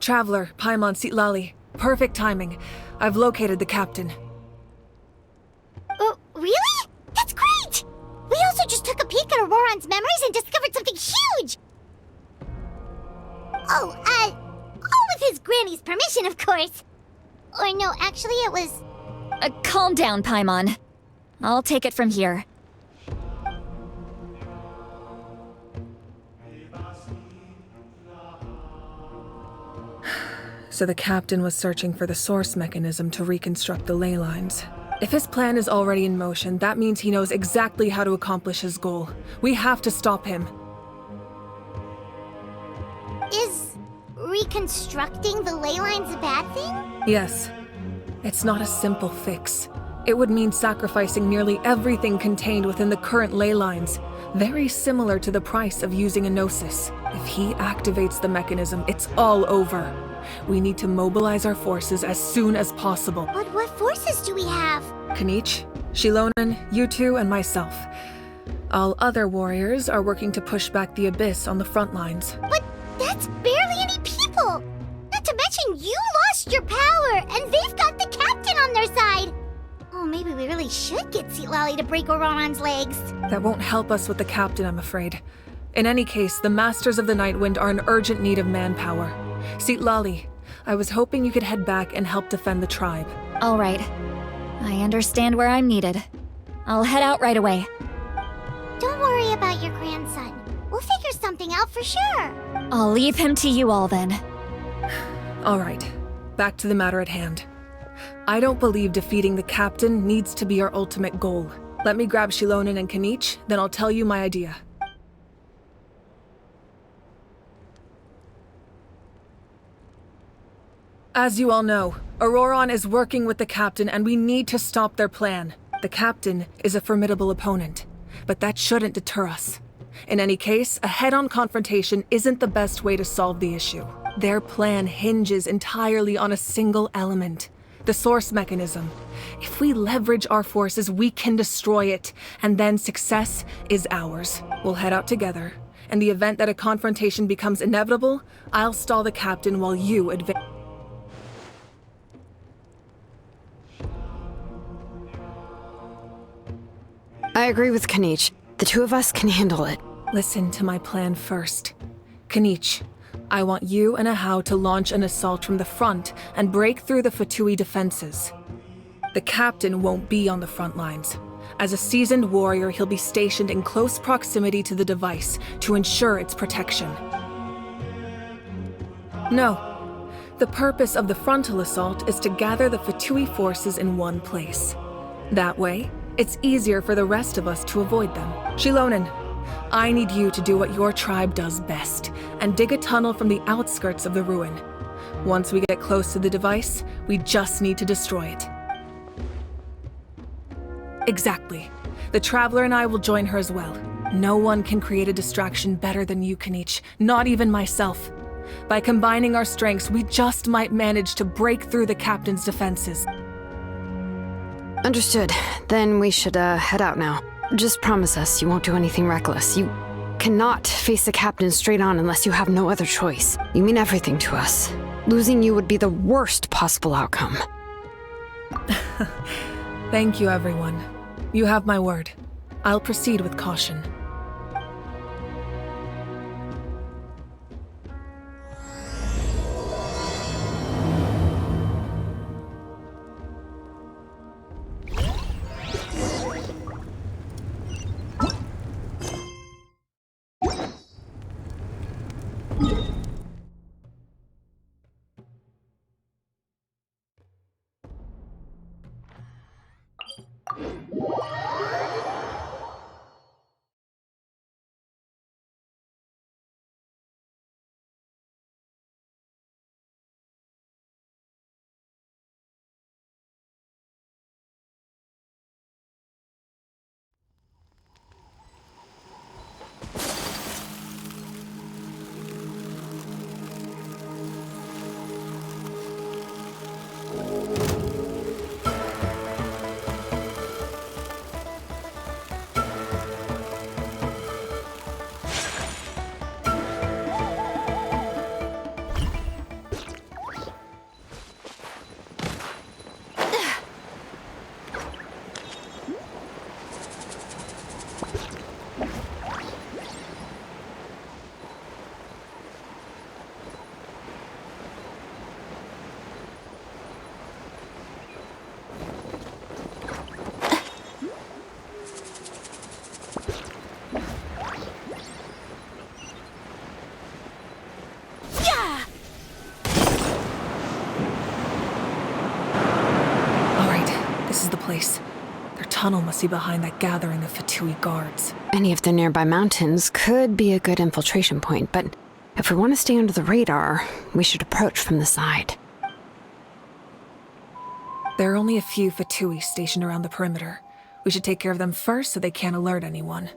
Traveler, Paimon Sitlali. Perfect timing. I've located the captain. Oh, really? That's great! We also just took a peek at Auroron's memories and discovered something huge! All with his granny's permission, of course. Or no, actually it was... Calm down, Paimon. I'll take it from here. So the captain was searching for the source mechanism to reconstruct the ley lines. If his plan is already in motion, that means he knows exactly how to accomplish his goal. We have to stop him. Is reconstructing the ley lines a bad thing? Yes. It's not a simple fix. It would mean sacrificing nearly everything contained within the current ley lines, very similar to the price of using a Gnosis. If he activates the mechanism, it's all over. We need to mobilize our forces as soon as possible. But what forces do we have? Kinich, Xilonen, you two, and myself. All other warriors are working to push back the Abyss on the front lines. But that's barely any people! Not to mention you lost your power, and they've got the captain on their side! Oh, maybe we really should get Sitlali to break Auroron's legs. That won't help us with the captain, I'm afraid. In any case, the Masters of the Nightwind are in urgent need of manpower. Sitlali, I was hoping you could head back and help defend the tribe. All right. I understand where I'm needed. I'll head out right away. Don't worry about your grandson. We'll figure something out for sure. I'll leave him to you all then. All right, back to the matter at hand. I don't believe defeating the captain needs to be our ultimate goal. Let me grab Xilonen and Kinich, then I'll tell you my idea. As you all know, Auroron is working with the captain and we need to stop their plan. The captain is a formidable opponent, but that shouldn't deter us. In any case, a head-on confrontation isn't the best way to solve the issue. Their plan hinges entirely on a single element, the source mechanism. If we leverage our forces, we can destroy it, and then success is ours. We'll head out together. In the event that a confrontation becomes inevitable, I'll stall the captain while you advance. I agree with Kinich. The two of us can handle it. Listen to my plan first. Kinich, I want you and Ahau to launch an assault from the front and break through the Fatui defenses. The captain won't be on the front lines. As a seasoned warrior, he'll be stationed in close proximity to the device to ensure its protection. No. The purpose of the frontal assault is to gather the Fatui forces in one place. That way, it's easier for the rest of us to avoid them. Xilonen, I need you to do what your tribe does best, and dig a tunnel from the outskirts of the ruin. Once we get close to the device, we just need to destroy it. Exactly. The Traveler and I will join her as well. No one can create a distraction better than you, Kinich, not even myself. By combining our strengths, we just might manage to break through the captain's defenses. Understood. Then we should, head out now. Just promise us you won't do anything reckless. You cannot face the captain straight on unless you have no other choice. You mean everything to us. Losing you would be the worst possible outcome. Thank you, everyone. You have my word. I'll proceed with caution. This is the place. Their tunnel must be behind that gathering of Fatui guards. Any of the nearby mountains could be a good infiltration point, but if we want to stay under the radar, we should approach from the side. There are only a few Fatui stationed around the perimeter. We should take care of them first so they can't alert anyone.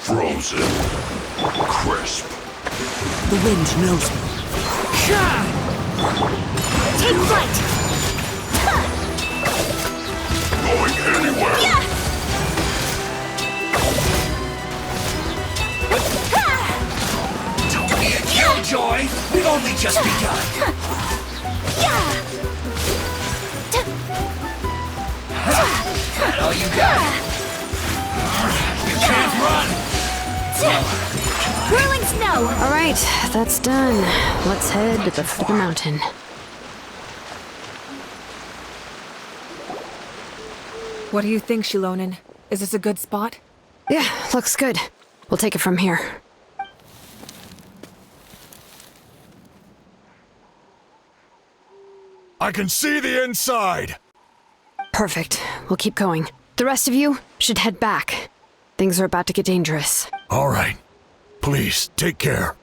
Frozen. Crisp. The wind knows me. Take flight! Going anywhere. Don't be a killjoy! We've only just begun. That all you got? You can't run! Whirling snow! All right, that's done. Let's head to the foot of the mountain. What do you think, Shilonen? Is this a good spot? Yeah, looks good. We'll take it from here. I can see the inside. Perfect. We'll keep going. The rest of you should head back. Things are about to get dangerous. All right. Please, take care.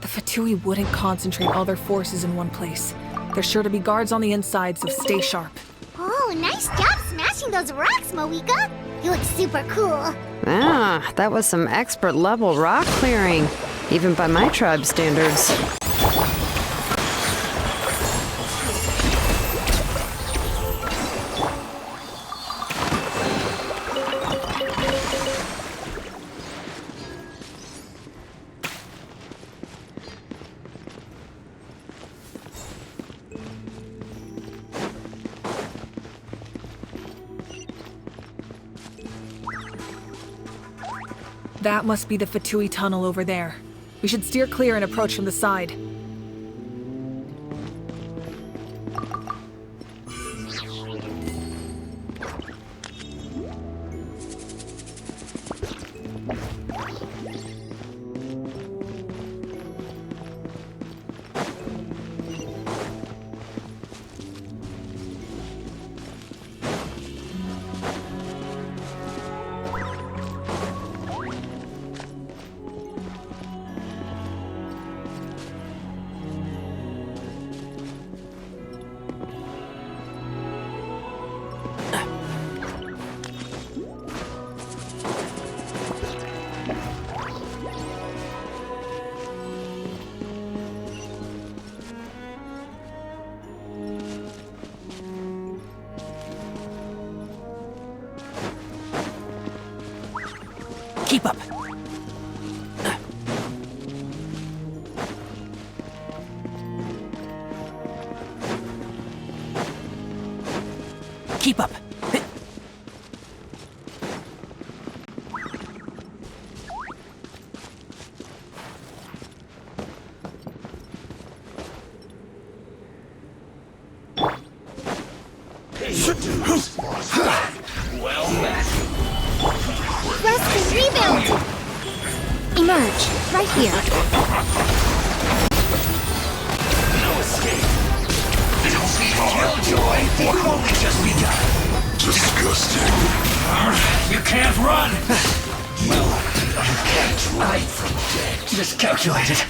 The Fatui wouldn't concentrate all their forces in one place. There's sure to be guards on the inside, so stay sharp. Oh, nice job smashing those rocks, Moika! You look super cool. Ah, that was some expert level rock clearing, even by my tribe standards. That must be the Fatui tunnel over there. We should steer clear and approach from the side. Keep up. Keep up. Well met. Rest and rebuild! Emerge, right here. No escape. Killjoy, we've only just begun. Disgusting. You can't run. Well, I miscalculated.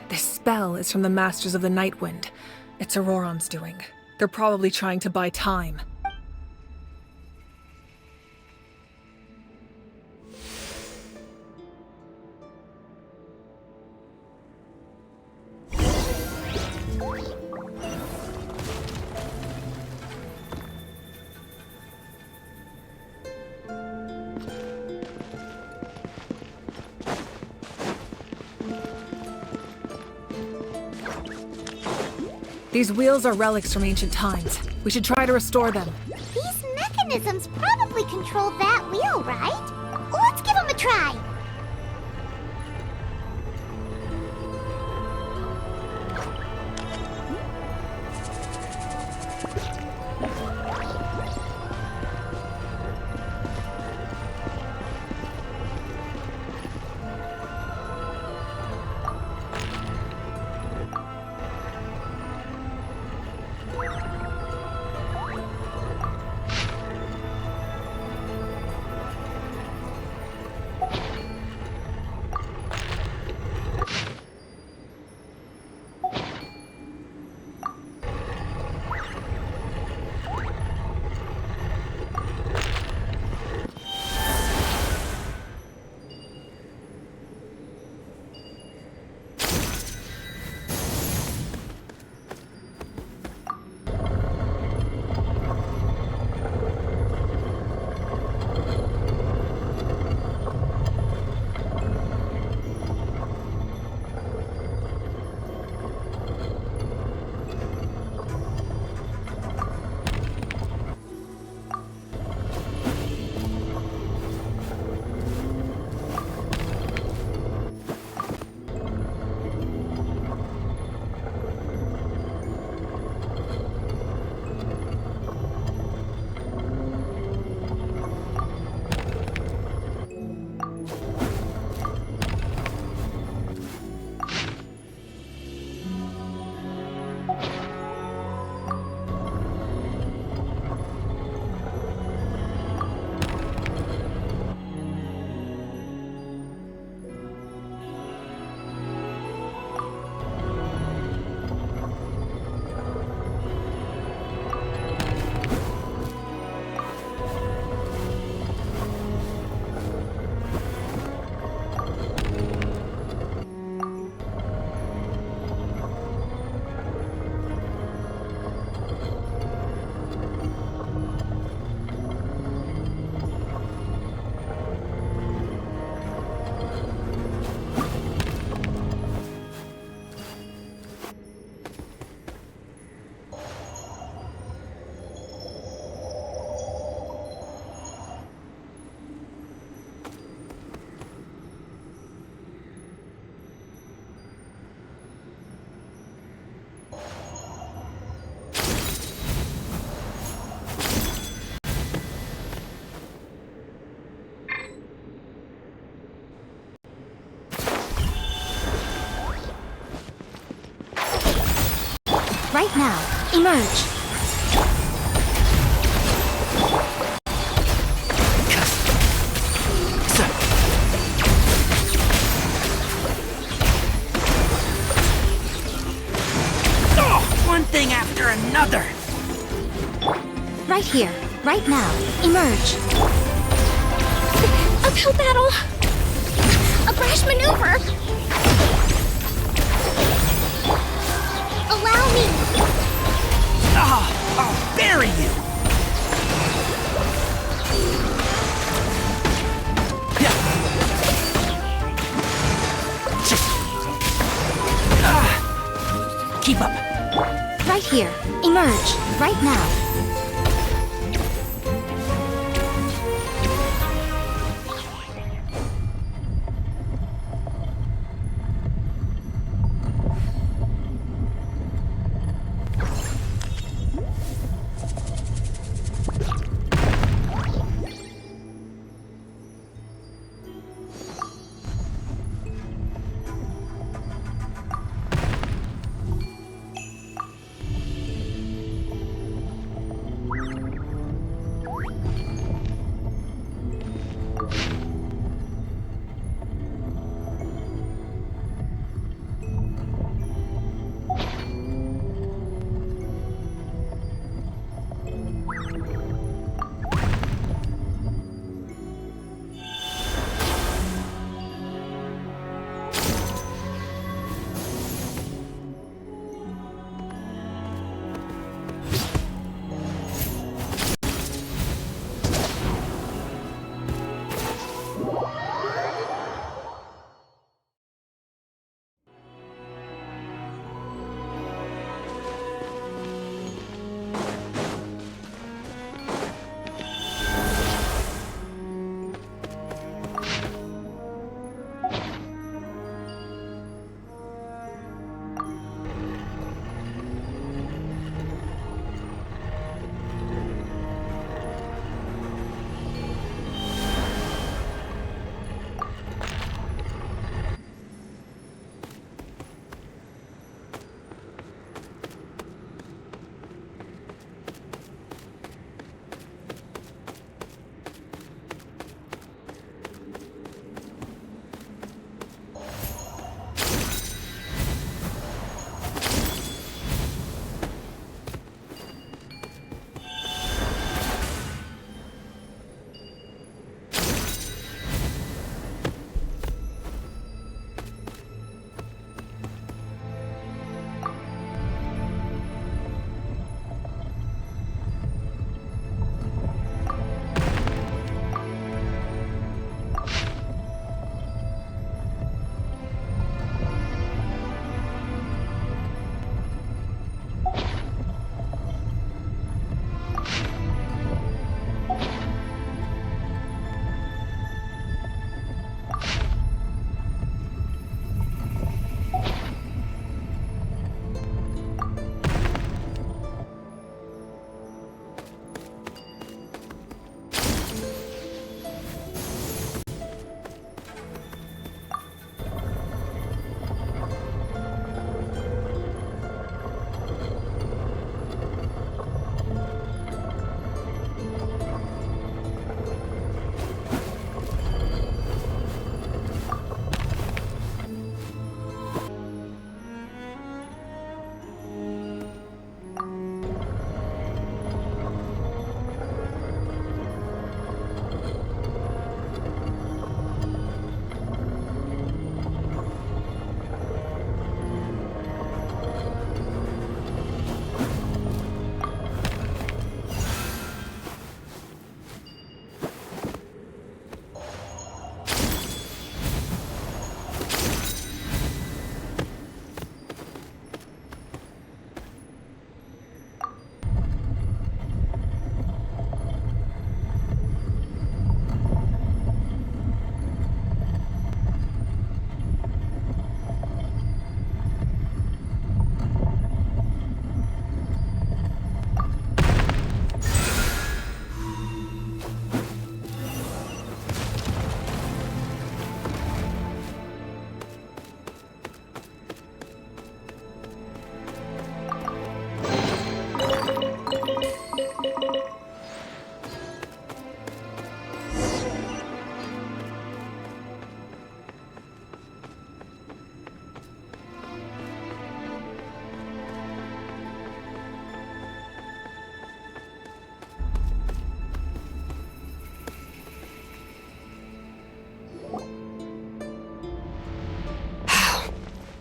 This spell is from the Masters of the Nightwind. It's Auroron's doing. They're probably trying to buy time. These wheels are relics from ancient times. We should try to restore them. These mechanisms probably control that wheel, right? Let's give them a try. Right now. Emerge. Right here, right now. Emerge. Uphill battle! A brash maneuver! Allow me! I'll bury you! Keep up. Right here. Emerge. Right now.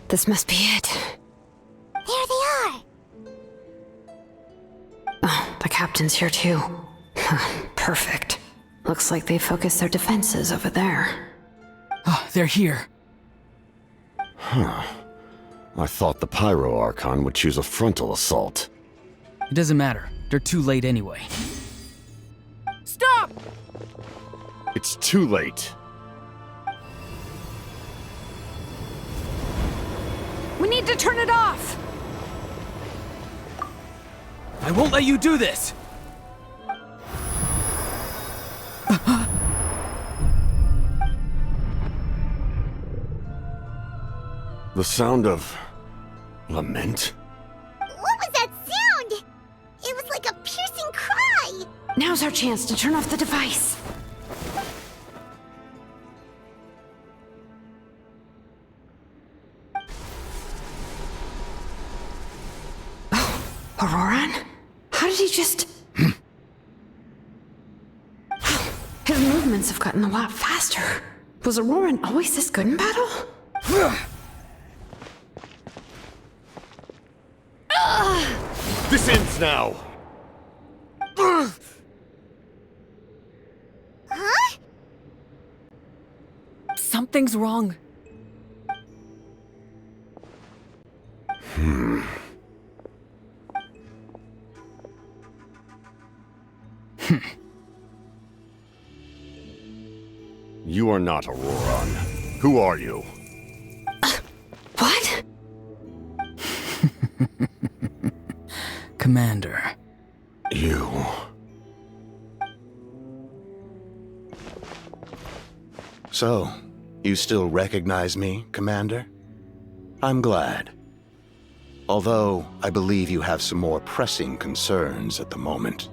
This must be it. There they are. Oh, the captain's here too. Perfect. Looks like they focused their defenses over there. Oh, they're here. I thought the Pyro Archon would choose a frontal assault. It doesn't matter. They're too late anyway. Stop! It's too late. We need to turn it off! I won't let you do this! The sound of lament? What was that sound? It was like a piercing cry. Now's our chance to turn off the device. Oh, Auroran? How did he just... His movements have gotten a lot faster. Was Auroran always this good in battle? This ends now! Huh? Something's wrong. You are not Auroran. Who are you? What? Commander. You... So, you still recognize me, Commander? I'm glad. Although, I believe you have some more pressing concerns at the moment.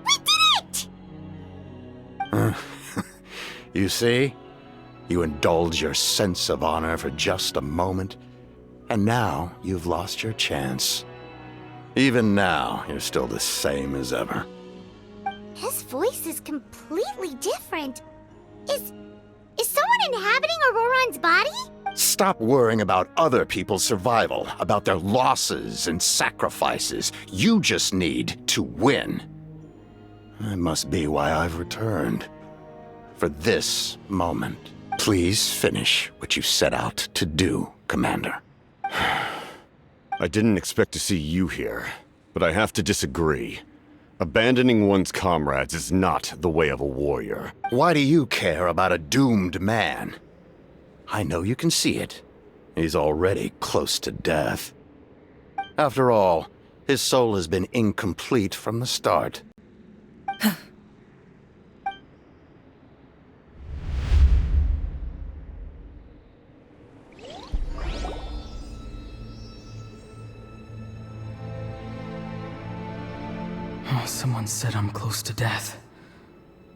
We did it! You see? You indulge your sense of honor for just a moment, and now you've lost your chance. Even now, you're still the same as ever. His voice is completely different. Is someone inhabiting Auroran's body? Stop worrying about other people's survival, about their losses and sacrifices. You just need to win. That must be why I've returned. For this moment. Please finish what you set out to do, Commander. I didn't expect to see you here, but I have to disagree. Abandoning one's comrades is not the way of a warrior. Why do you care about a doomed man? I know you can see it. He's already close to death. After all, his soul has been incomplete from the start. Oh, someone said I'm close to death.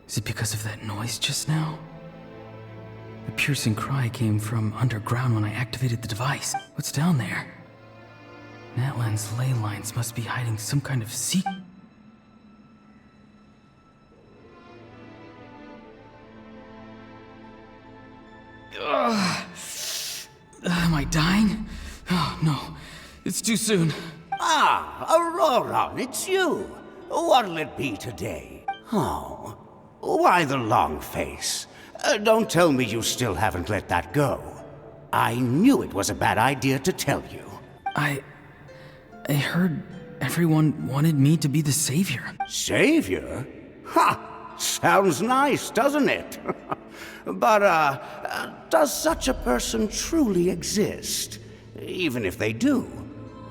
Is it because of that noise just now? The piercing cry came from underground when I activated the device. What's down there? Natlan's ley lines must be hiding some kind of secret. Am I dying? Oh, no. It's too soon. Ah, Auroran, it's you. What'll it be today? Oh, why the long face? Don't tell me you still haven't let that go. I knew it was a bad idea to tell you. I heard everyone wanted me to be the savior. Savior? Ha! Sounds nice, doesn't it? But, does such a person truly exist? Even if they do,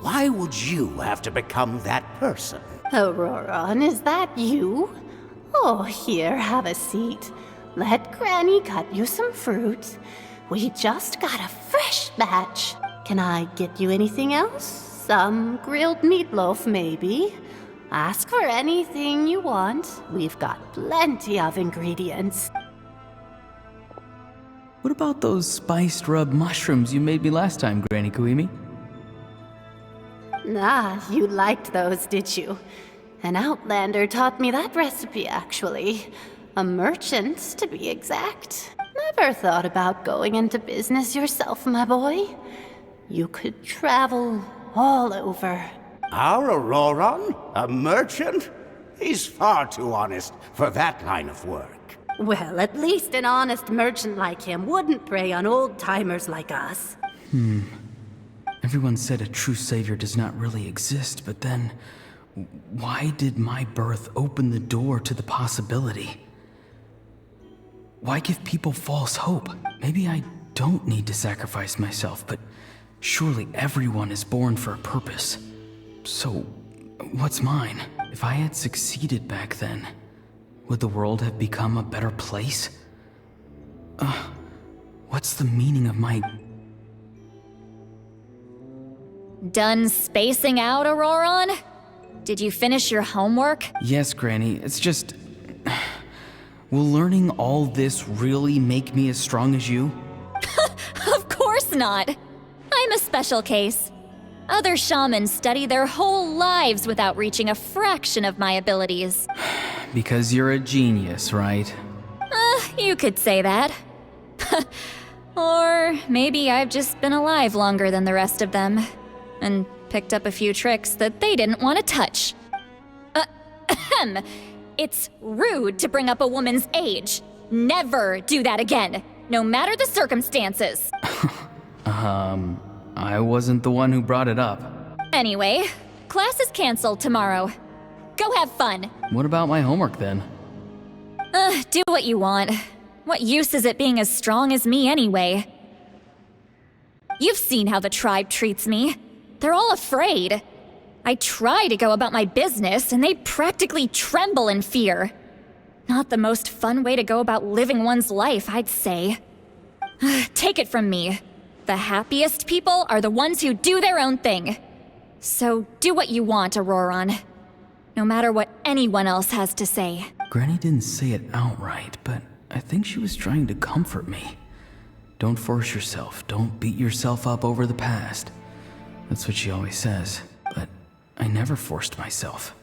why would you have to become that person? Auroran, is that you? Oh, here, have a seat. Let Granny cut you some fruit. We just got a fresh batch. Can I get you anything else? Some grilled meatloaf, maybe? Ask for anything you want. We've got plenty of ingredients. What about those spiced rub mushrooms you made me last time, Granny Kuimi? Ah, you liked those, did you? An outlander taught me that recipe, actually. A merchant, to be exact. Ever thought about going into business yourself, my boy? You could travel all over. Our Auroron? A merchant? He's far too honest for that line of work. Well, at least an honest merchant like him wouldn't prey on old-timers like us. Everyone said a true savior does not really exist, but then why did my birth open the door to the possibility? Why give people false hope? Maybe I don't need to sacrifice myself, but surely everyone is born for a purpose. So, what's mine? If I had succeeded back then, would the world have become a better place? What's the meaning of my... Done spacing out, Auroron? Did you finish your homework? Yes, Granny, it's just... Will learning all this really make me as strong as you? Of course not. I'm a special case. Other shamans study their whole lives without reaching a fraction of my abilities. Because you're a genius, right? You could say that. Or maybe I've just been alive longer than the rest of them, and picked up a few tricks that they didn't want to touch. It's rude to bring up a woman's age. Never do that again, no matter the circumstances. I wasn't the one who brought it up. Anyway, class is canceled tomorrow. Go have fun. What about my homework then? Do what you want. What use is it being as strong as me anyway? You've seen how the tribe treats me. They're all afraid. I try to go about my business, and they practically tremble in fear. Not the most fun way to go about living one's life, I'd say. Take it from me. The happiest people are the ones who do their own thing. So do what you want, Auroron. No matter what anyone else has to say. Granny didn't say it outright, but I think she was trying to comfort me. Don't force yourself. Don't beat yourself up over the past. That's what she always says. But I never forced myself.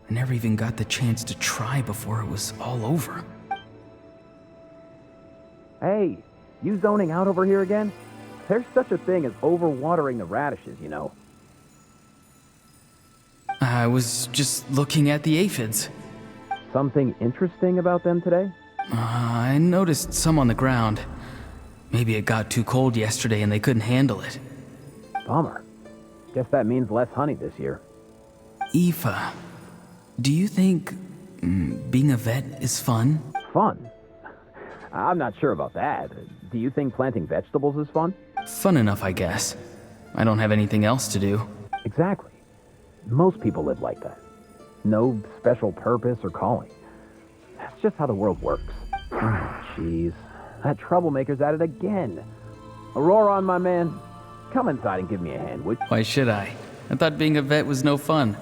I never even got the chance to try before it was all over. Hey, you zoning out over here again? There's such a thing as overwatering the radishes, you know. I was just looking at the aphids. Something interesting about them today? I noticed some on the ground. Maybe it got too cold yesterday and they couldn't handle it. Bummer. Guess that means less honey this year. Aoife, do you think being a vet is fun? Fun? I'm not sure about that. Do you think planting vegetables is fun? Fun enough, I guess. I don't have anything else to do. Exactly. Most people live like that. No special purpose or calling. That's just how the world works. Jeez. That troublemaker's at it again. Auroron, my man. Come inside and give me a hand, would you? Why should I? I thought being a vet was no fun.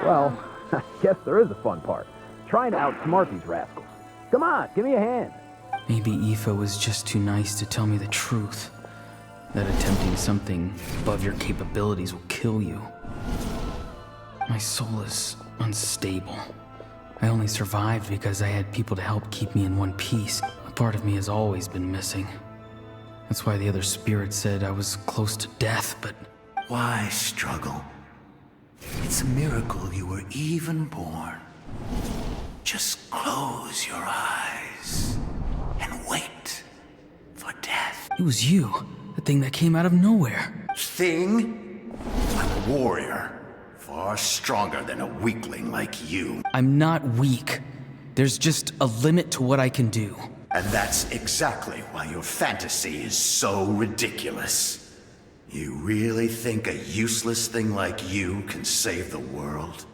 Well, I guess there is a fun part. Trying to outsmart these rascals. Come on, give me a hand. Maybe Aoife was just too nice to tell me the truth. That attempting something above your capabilities will kill you. My soul is unstable. I only survived because I had people to help keep me in one piece. A part of me has always been missing. That's why the other spirit said I was close to death, but... Why struggle? It's a miracle you were even born. Just close your eyes and wait for death. It was you, the thing that came out of nowhere. Thing? I'm a warrior. Far stronger than a weakling like you. I'm not weak. There's just a limit to what I can do. And that's exactly why your fantasy is so ridiculous. You really think a useless thing like you can save the world?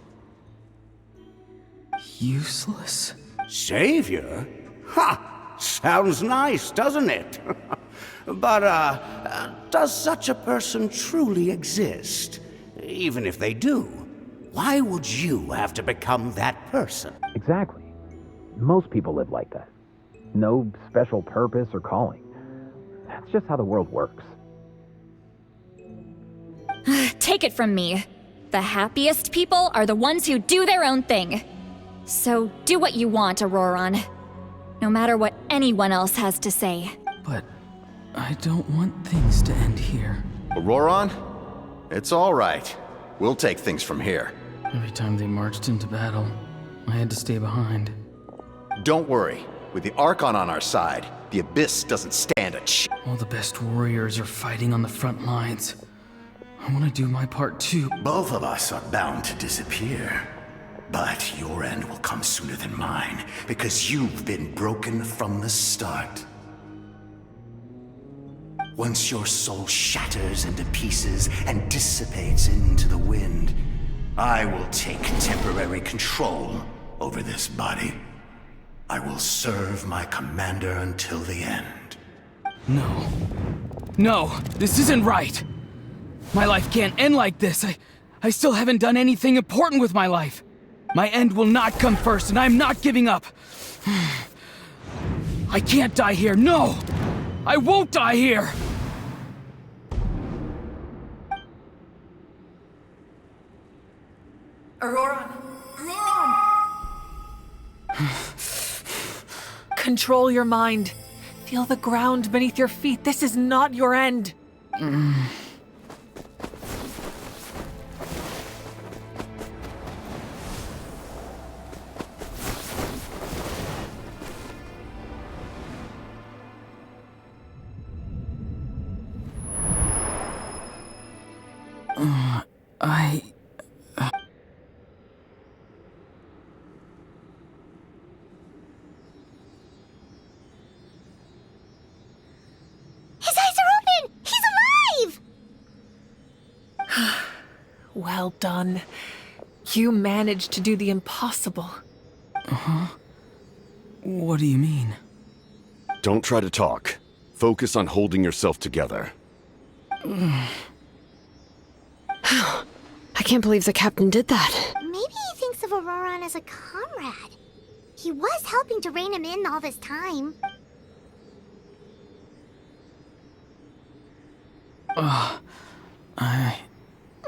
Useless? Savior? Ha! Sounds nice, doesn't it? But, does such a person truly exist? Even if they do, why would you have to become that person? Exactly. Most people live like that. No special purpose or calling. That's just how the world works. Take it from me. The happiest people are the ones who do their own thing. So do what you want, Auroron. No matter what anyone else has to say. But I don't want things to end here. Auroron? It's all right. We'll take things from here. Every time they marched into battle, I had to stay behind. Don't worry. With the Archon on our side, the Abyss doesn't stand a chance. All the best warriors are fighting on the front lines. I want to do my part too. Both of us are bound to disappear. But your end will come sooner than mine, because you've been broken from the start. Once your soul shatters into pieces and dissipates into the wind, I will take temporary control over this body. I will serve my commander until the end. No. No, this isn't right. My life can't end like this. I still haven't done anything important with my life. My end will not come first, and I'm not giving up. I can't die here, no! I won't die here! Auroron! Control your mind. Feel the ground beneath your feet. This is not your end. His eyes are open! He's alive! Well done. You managed to do the impossible. What do you mean? Don't try to talk. Focus on holding yourself together. I can't believe the captain did that. Maybe he thinks of Auroron as a comrade. He was helping to rein him in all this time.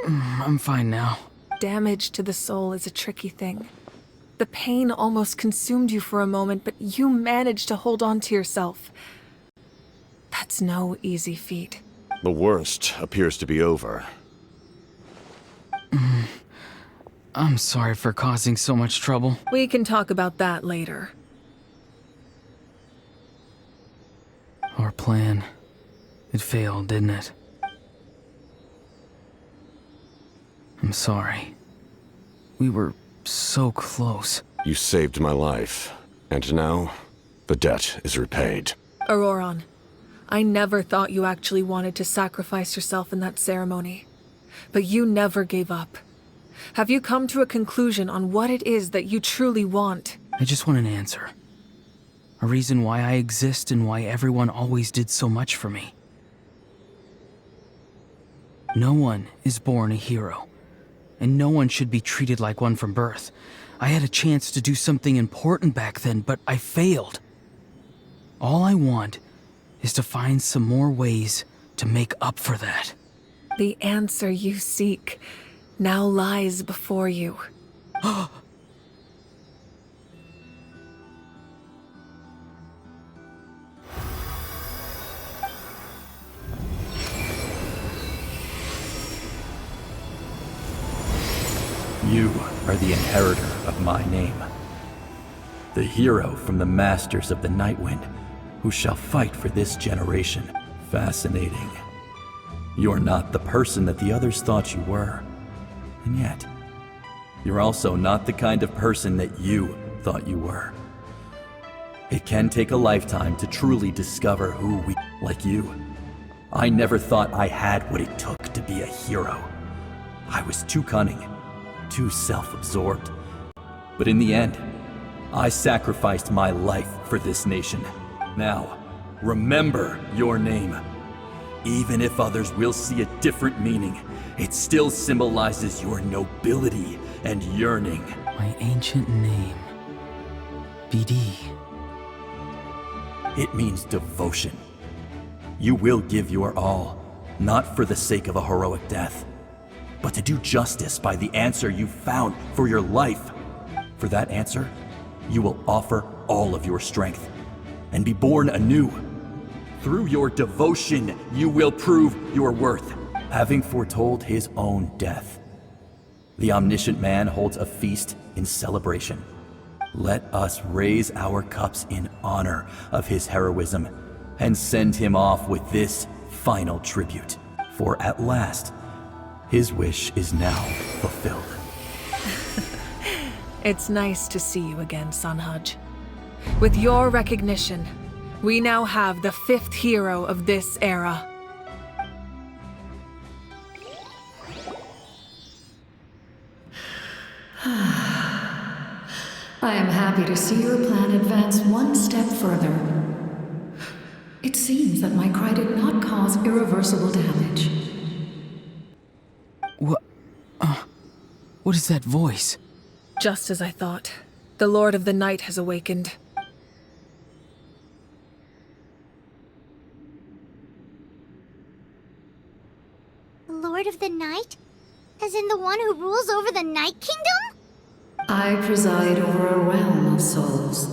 I'm fine now. Damage to the soul is a tricky thing. The pain almost consumed you for a moment, but you managed to hold on to yourself. That's no easy feat. The worst appears to be over. I'm sorry for causing so much trouble. We can talk about that later. Our plan. It failed, didn't it? I'm sorry. We were so close. You saved my life, and now the debt is repaid. Auroron, I never thought you actually wanted to sacrifice yourself in that ceremony. But you never gave up. Have you come to a conclusion on what it is that you truly want? I just want an answer. A reason why I exist and why everyone always did so much for me. No one is born a hero, and no one should be treated like one from birth. I had a chance to do something important back then, but I failed. All I want is to find some more ways to make up for that. The answer you seek now lies before you. You are the inheritor of my name. The hero from the Masters of the Nightwind, who shall fight for this generation. Fascinating. You're not the person that the others thought you were. And yet, you're also not the kind of person that you thought you were. It can take a lifetime to truly discover who we like you. I never thought I had what it took to be a hero. I was too cunning, too self-absorbed. But in the end, I sacrificed my life for this nation. Now, remember your name. Even if others will see a different meaning, it still symbolizes your nobility and yearning. My ancient name. BD. It means devotion. You will give your all, not for the sake of a heroic death, but to do justice by the answer you found for your life. For that answer, you will offer all of your strength. and be born anew. Through your devotion, you will prove your worth, having foretold his own death. The omniscient man holds a feast in celebration. Let us raise our cups in honor of his heroism and send him off with this final tribute. For at last, his wish is now fulfilled. It's nice to see you again, Sanhaj. With your recognition, we now have the 5th hero of this era. I am happy to see your plan advance one step further. It seems that my cry did not cause irreversible damage. What is that voice? Just as I thought. The Lord of the Night has awakened. The Lord of the Night? As in the one who rules over the Night Kingdom? I preside over a realm of souls.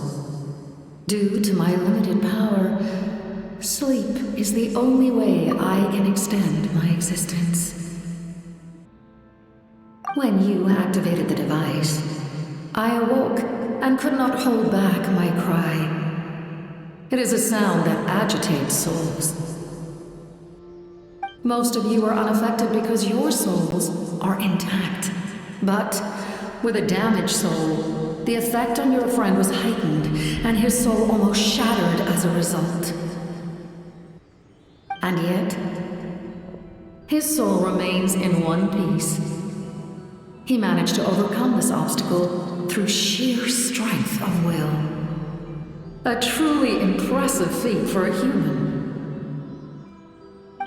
Due to my limited power, sleep is the only way I can extend my existence. When you activated the device, I awoke and could not hold back my cry. It is a sound that agitates souls. Most of you are unaffected because your souls are intact. But with a damaged soul, the effect on your friend was heightened, and his soul almost shattered as a result. And yet, his soul remains in one piece. He managed to overcome this obstacle through sheer strength of will. A truly impressive feat for a human.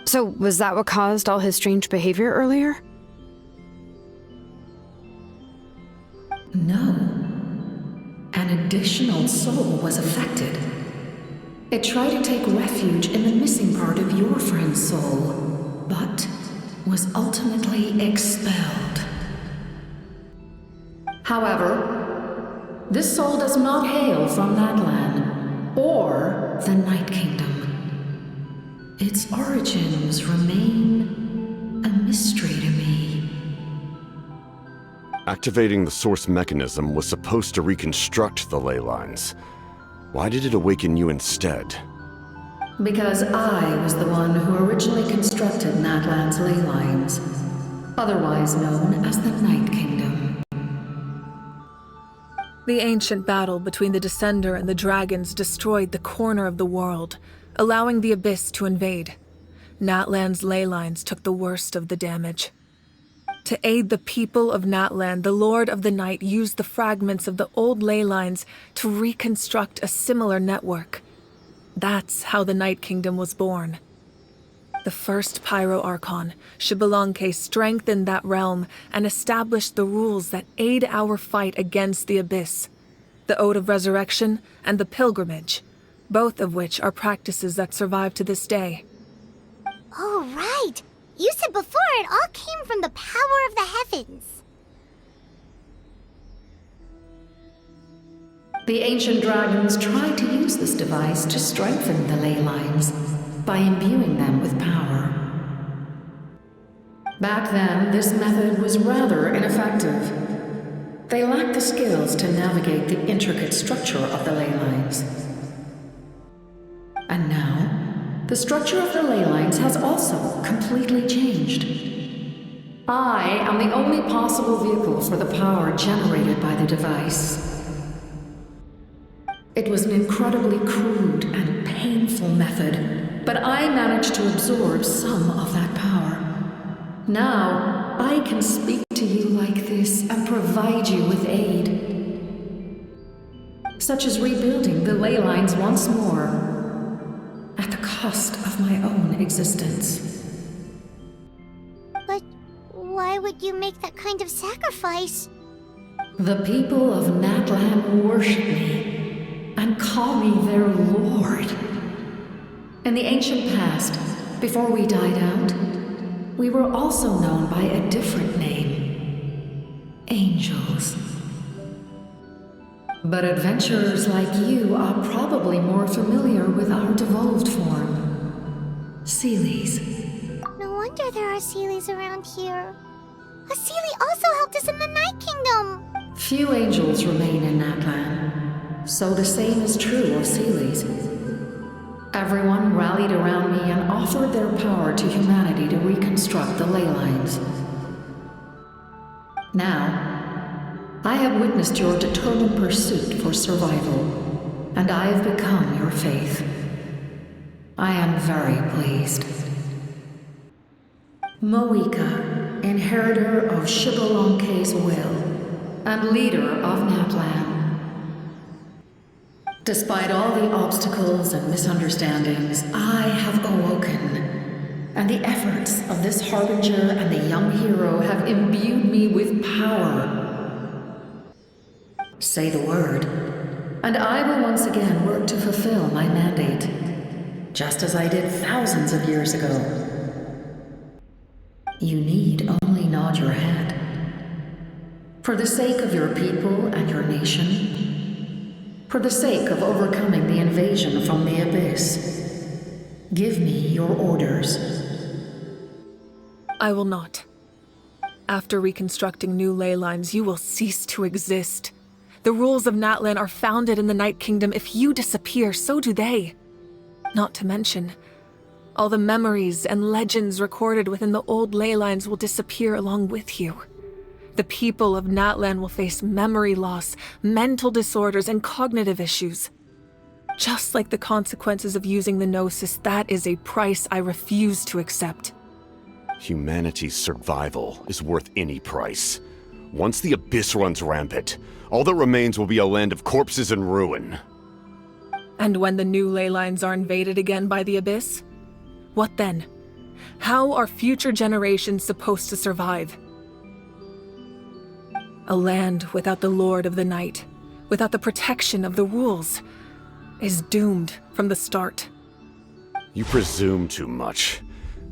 So, was that what caused all his strange behavior earlier? No. An additional soul was affected. It tried to take refuge in the missing part of your friend's soul, but was ultimately expelled. However, this soul does not hail from Natlan or the Night Kingdom. Its origins remain a mystery to me. Activating the source mechanism was supposed to reconstruct the ley lines. Why did it awaken you instead? Because I was the one who originally constructed Natlan's ley lines, otherwise known as the Night Kingdom. The ancient battle between the Descender and the dragons destroyed the corner of the world, allowing the Abyss to invade. Natlan's ley lines took the worst of the damage. To aid the people of Natlan, the Lord of the Night used the fragments of the old ley lines to reconstruct a similar network. That's how the Night Kingdom was born. The first Pyro Archon, Xbalanque, strengthened that realm and established the rules that aid our fight against the Abyss. The Ode of Resurrection and the Pilgrimage, both of which are practices that survive to this day. Oh, right! You said before it all came from the power of the heavens. The ancient dragons tried to use this device to strengthen the ley lines by imbuing them with power. Back then, this method was rather ineffective. They lacked the skills to navigate the intricate structure of the ley lines. And now, the structure of the ley lines has also completely changed. I am the only possible vehicle for the power generated by the device. It was an incredibly crude and painful method, but I managed to absorb some of that power. Now, I can speak to you like this and provide you with aid, such as rebuilding the ley lines once more, at the cost of my own existence. But why would you make that kind of sacrifice? The people of Natlan worship me and call me their lord. In the ancient past, before we died out, we were also known by a different name. Angels. But adventurers like you are probably more familiar with our devolved form. Seelies. No wonder there are Seelies around here. A Seelie also helped us in the Night Kingdom. Few angels remain in Natlan, so the same is true of Seelies. Everyone rallied around me and offered their power to humanity to reconstruct the ley lines. Now, I have witnessed your determined pursuit for survival, and I have become your faith. I am very pleased. Moika, inheritor of Shibalonke's will, and leader of Natlan. Despite all the obstacles and misunderstandings, I have awoken, and the efforts of this Harbinger and the young hero have imbued me with power. Say the word, and I will once again work to fulfill my mandate, just as I did thousands of years ago. You need only nod your head. For the sake of your people and your nation, for the sake of overcoming the invasion from the Abyss, give me your orders. I will not. After reconstructing new ley lines, you will cease to exist. The rules of Natlan are founded in the Night Kingdom. If you disappear, so do they. Not to mention, all the memories and legends recorded within the old ley lines will disappear along with you. The people of Natlan will face memory loss, mental disorders, and cognitive issues. Just like the consequences of using the Gnosis, that is a price I refuse to accept. Humanity's survival is worth any price. Once the Abyss runs rampant, all that remains will be a land of corpses and ruin. And when the new ley lines are invaded again by the Abyss? What then? How are future generations supposed to survive? A land without the Lord of the Night, without the protection of the rules, is doomed from the start. You presume too much.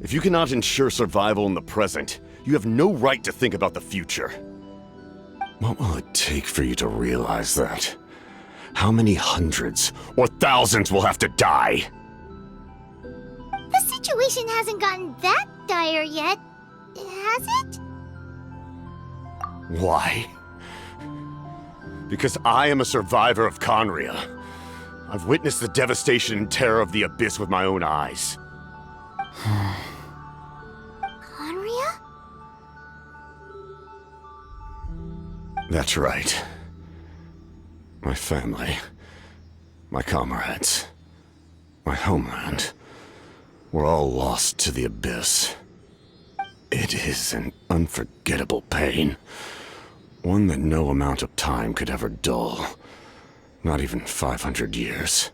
If you cannot ensure survival in the present, you have no right to think about the future. What will it take for you to realize that? How many hundreds or thousands will have to die? The situation hasn't gotten that dire yet, has it? Why? Because I am a survivor of Khaenri'ah. I've witnessed the devastation and terror of the Abyss with my own eyes. Khaenri'ah? That's right. My family, my comrades, my homeland, were all lost to the Abyss. It is an unforgettable pain. One that no amount of time could ever dull. Not even 500 years.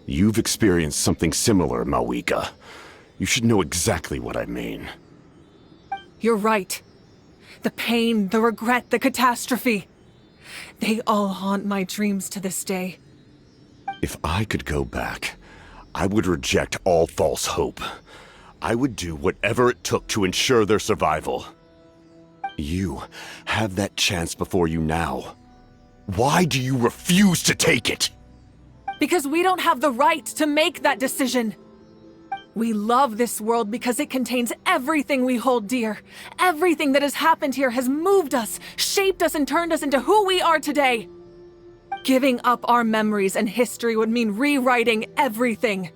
You've experienced something similar, Moika. You should know exactly what I mean. You're right. The pain, the regret, the catastrophe. They all haunt my dreams to this day. If I could go back, I would reject all false hope. I would do whatever it took to ensure their survival. You have that chance before you now. Why do you refuse to take it? Because we don't have the right to make that decision. We love this world because it contains everything we hold dear. Everything that has happened here has moved us, shaped us, and turned us into who we are today. Giving up our memories and history would mean rewriting everything.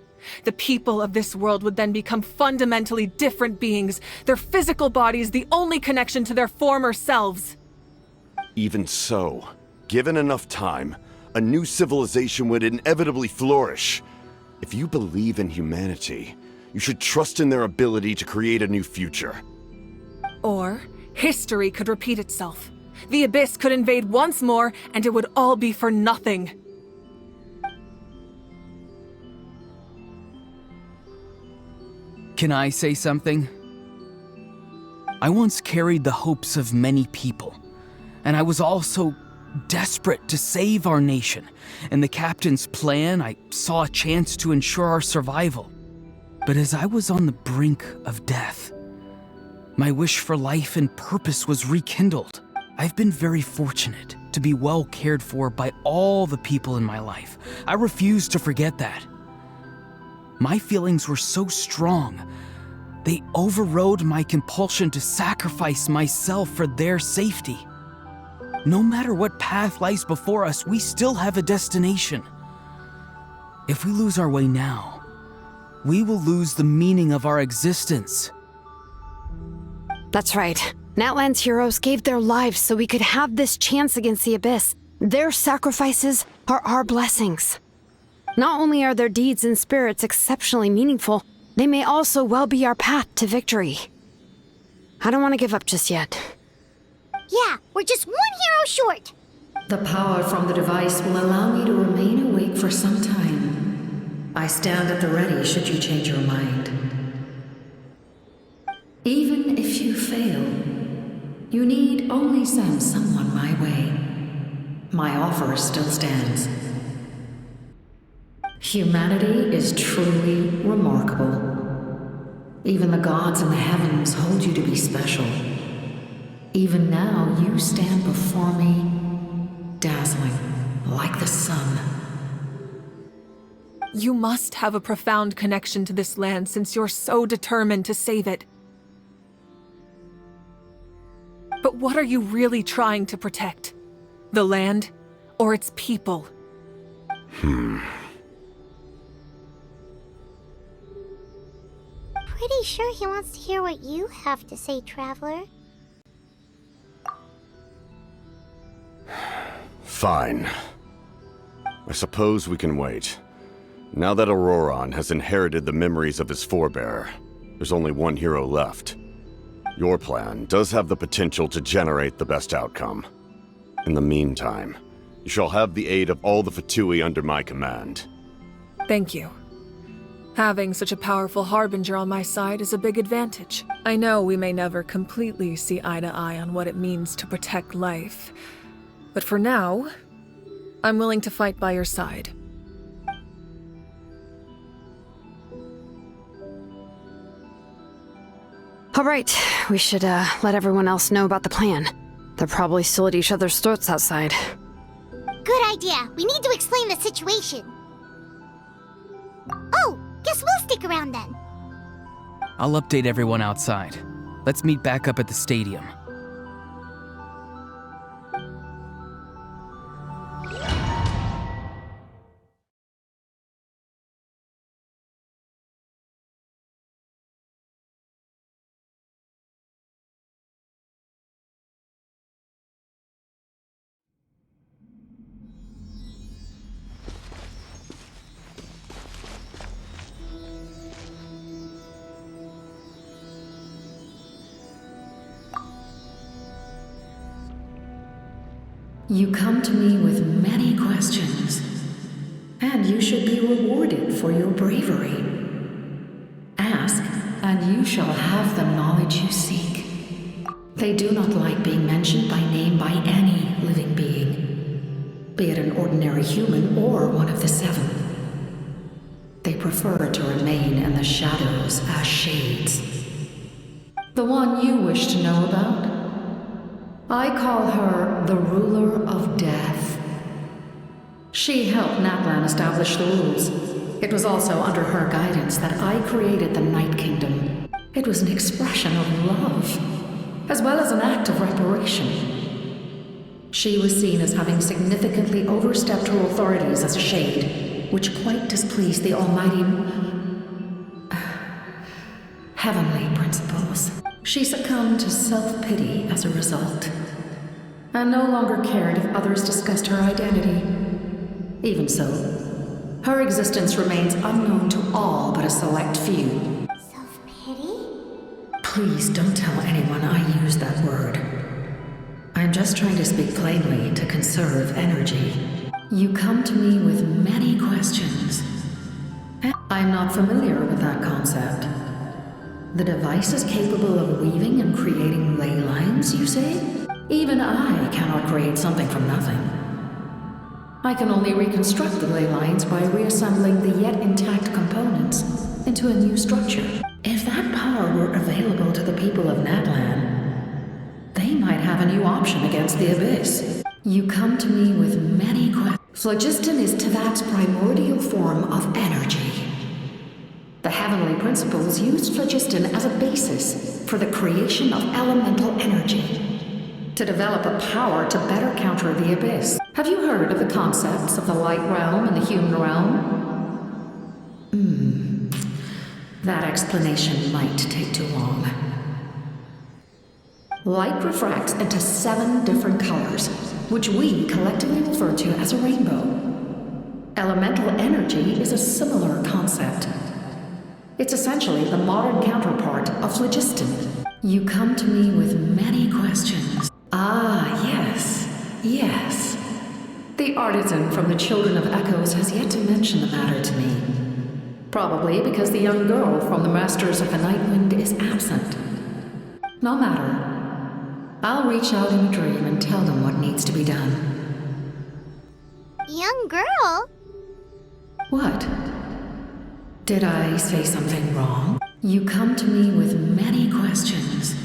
The people of this world would then become fundamentally different beings, their physical bodies the only connection to their former selves. Even so, given enough time, a new civilization would inevitably flourish. If you believe in humanity, you should trust in their ability to create a new future. Or, history could repeat itself. The Abyss could invade once more, and it would all be for nothing. Can I say something? I once carried the hopes of many people, and I was also desperate to save our nation. In the captain's plan, I saw a chance to ensure our survival. But as I was on the brink of death, my wish for life and purpose was rekindled. I've been very fortunate to be well cared for by all the people in my life. I refuse to forget that. My feelings were so strong, they overrode my compulsion to sacrifice myself for their safety. No matter what path lies before us, we still have a destination. If we lose our way now, we will lose the meaning of our existence. That's right. Natlan's heroes gave their lives so we could have this chance against the Abyss. Their sacrifices are our blessings. Not only are their deeds and spirits exceptionally meaningful, they may also well be our path to victory. I don't want to give up just yet. Yeah, we're just one hero short. The power from the device will allow me to remain awake for some time. I stand at the ready should you change your mind. Even if you fail, you need only send someone my way. My offer still stands. Humanity is truly remarkable. Even the gods in the heavens hold you to be special. Even now, you stand before me, dazzling like the sun. You must have a profound connection to this land since you're so determined to save it. But what are you really trying to protect? The land or its people? Pretty sure he wants to hear what you have to say, Traveler. Fine. I suppose we can wait. Now that Auroron has inherited the memories of his forebear, there's only one hero left. Your plan does have the potential to generate the best outcome. In the meantime, you shall have the aid of all the Fatui under my command. Thank you. Having such a powerful harbinger on my side is a big advantage. I know we may never completely see eye to eye on what it means to protect life, but for now, I'm willing to fight by your side. All right, we should let everyone else know about the plan. They're probably still at each other's throats outside. Good idea. We need to explain the situation. Oh, guess we'll stick around then. I'll update everyone outside. Let's meet back up at the stadium. You come to me with many questions, and you should be rewarded for your bravery. Ask, and you shall have the knowledge you seek. They do not like being mentioned by name by any living being, be it an ordinary human or one of the seven. They prefer to remain in the shadows as shades. The one you wish to know about? I call her the Ruler of Death. She helped Natlan establish the rules. It was also under her guidance that I created the Night Kingdom. It was an expression of love, as well as an act of reparation. She was seen as having significantly overstepped her authorities as a shade, which quite displeased the almighty heavenly principles. She succumbed to self-pity as a result, and no longer cared if others discussed her identity. Even so, her existence remains unknown to all but a select few. Self-pity? Please don't tell anyone I use that word. I'm just trying to speak plainly to conserve energy. You come to me with many questions. I'm not familiar with that concept. The device is capable of weaving and creating ley lines, you say? Even I cannot create something from nothing. I can only reconstruct the ley lines by reassembling the yet intact components into a new structure. If that power were available to the people of Natlan, they they might have a new option against the Abyss. You come to me with many questions. Phlogiston is Teyvat's primordial form of energy. The heavenly principles used phlogiston as a basis for the creation of elemental energy, to develop a power to better counter the Abyss. Have you heard of the concepts of the light realm and the human realm? That explanation might take too long. Light refracts into 7 different colors, which we collectively refer to as a rainbow. Elemental energy is a similar concept. It's essentially the modern counterpart of phlogiston. You come to me with many questions. Ah, yes. The artisan from the Children of Echoes has yet to mention the matter to me. Probably because the young girl from the Masters of the Nightwind is absent. No matter. I'll reach out in a dream and tell them what needs to be done. Young girl? What? Did I say something wrong? You come to me with many questions.